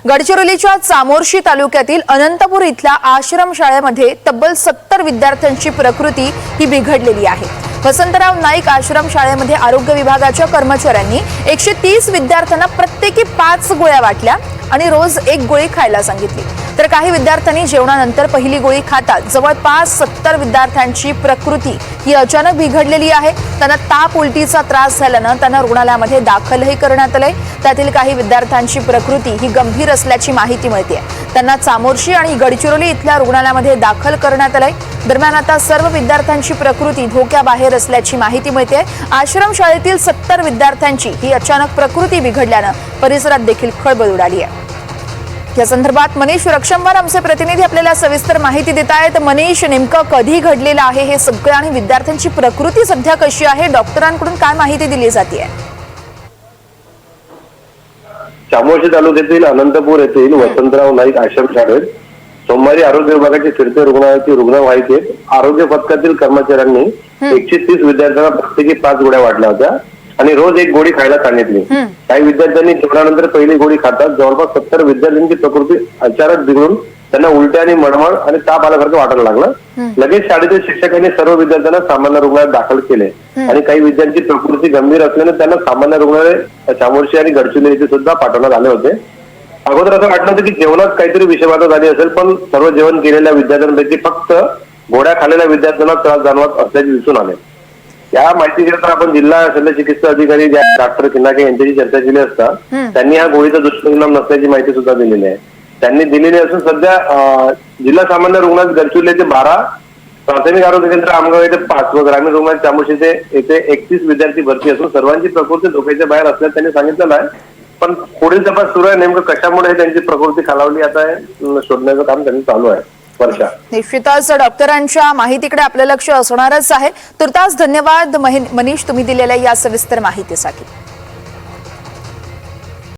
गडचिरोलीच्या चामोर्शी तालुक्यातील अनंतपूर इथल्या आश्रम शाळेमध्ये तब्बल 70 विद्यार्थ्यांची प्रकृती ही बिघडलेली आहे। वसंतराव नाईक आश्रम शाळेमध्ये आरोग्य विभागाच्या कर्मचाऱ्यांनी 130 विद्यार्थ्यांना प्रत्येकी 5 गोळ्या वाटल्या आणि रोज 1 गोळी खायला सांगितली। तर काही विद्यार्थ्यांनी जेवणानंतर पहिली गोळी खातात जवळपास 70 विद्यार्थ्यांची प्रकृती ही अचानक बिघडलेली आहे। त्यांना ताप उलटीचा त्रास झाल्याने त्यांना रुग्णालयामध्ये दाखलही करण्यात आले। त्यातील काही विद्यार्थ्यांची प्रकृती ही गंभीर असल्याची माहिती मिळते। त्यांना चामोर्शी आणि गडचिरोली इथल्या रुग्णालयामध्ये दाखल करण्यात आले। दरम्यान आता सर्व विद्यार्थ्यांची प्रकृती धोक्याबाहेर असल्याची माहिती मिळते। आश्रम शाळेतील 70 विद्यार्थ्यांची ही अचानक प्रकृती बिघडल्याने परिसरात देखील खळबळ उडाली आहे। या संदर्भात मनीष रक्षमवार आमचे प्रतिनिधी आपल्याला सविस्तर माहिती देत आहेत। मनीष, नेमकं कधी घडलेलं आहे हे सगळं आणि विद्यार्थ्यांची प्रकृती सध्या कशी आहे, डॉक्टरांकडून काय माहिती दिली जाते? चामोर्शी तालुक्यातील अनंतपूर येथील वसंतराव नाईक आश्रम शाळेत सोमवारी आरोग्य विभागाचे फिरते रुग्णालयाची रुग्णवाहिकेत आरोग्य पथकातील कर्मचाऱ्यांनी 130 विद्यार्थ्यांना प्रत्येकी 5 गोळ्या वाटल्या होत्या आणि रोज 1 गोळी खायला सांगितली। काही विद्यार्थ्यांनी जेवणानंतर पहिली गोळी खातात जवळपास 70 विद्यार्थ्यांची प्रकृती अचानक बिघडून त्यांना उलट्या आणि मळमळ आणि ताप आल्यासारखं वाटायला लागलं। लगेच शाळेतील शिक्षकांनी सर्व विद्यार्थ्यांना सामान्य रुग्णालयात दाखल केले आणि काही विद्यार्थ्यांची प्रकृती गंभीर असल्याने त्यांना सामान्य रुग्णालय चामोर्शी आणि गडचिरोली येथे सुद्धा पाठवण्यात आले होते। अगोदर असं वाटलं होतं की जेवणात काहीतरी विषबाधा झाली असेल, पण सर्व जेवण केलेल्या विद्यार्थ्यांपैकी फक्त गोळ्या खाल्लेल्या विद्यार्थ्यांना त्रास जाणवत असल्याचे दिसून आले। या माहितीकरता आपण जिल्हा शल्य चिकित्सा अधिकारी डॉक्टर किन्नाके यांच्याशी चर्चा केली असता त्यांनी हा गोळीचा दुष्परिणाम नसल्याची माहिती सुद्धा दिलेली आहे। त्यांनी दिलेली असून सध्या जिल्हा सामान्य रुग्णालयात गडचिरोली येथे 12, प्राथमिक आरोग्य केंद्र आमगाव येथे 5 व ग्रामीण रुग्णालय चामोर्शी येथे 31 विद्यार्थी भरती असून सर्वांची प्रकृती धोक्याच्या बाहेर असल्याचे त्यांनी सांगितलेलं आहे। पण पुढील तपास सुरू आहे, नेमकं कशामुळे त्यांची प्रकृती खालावली आता शोधण्याचं काम त्यांनी चालू आहे। वर्षा, निश्चितच डॉक्टरांच्या माहितीकडे आपलं लक्ष असणारच आहे। तुर्तास धन्यवाद मनीष, तुम्ही दिलेल्या या सविस्तर माहितीसाठी।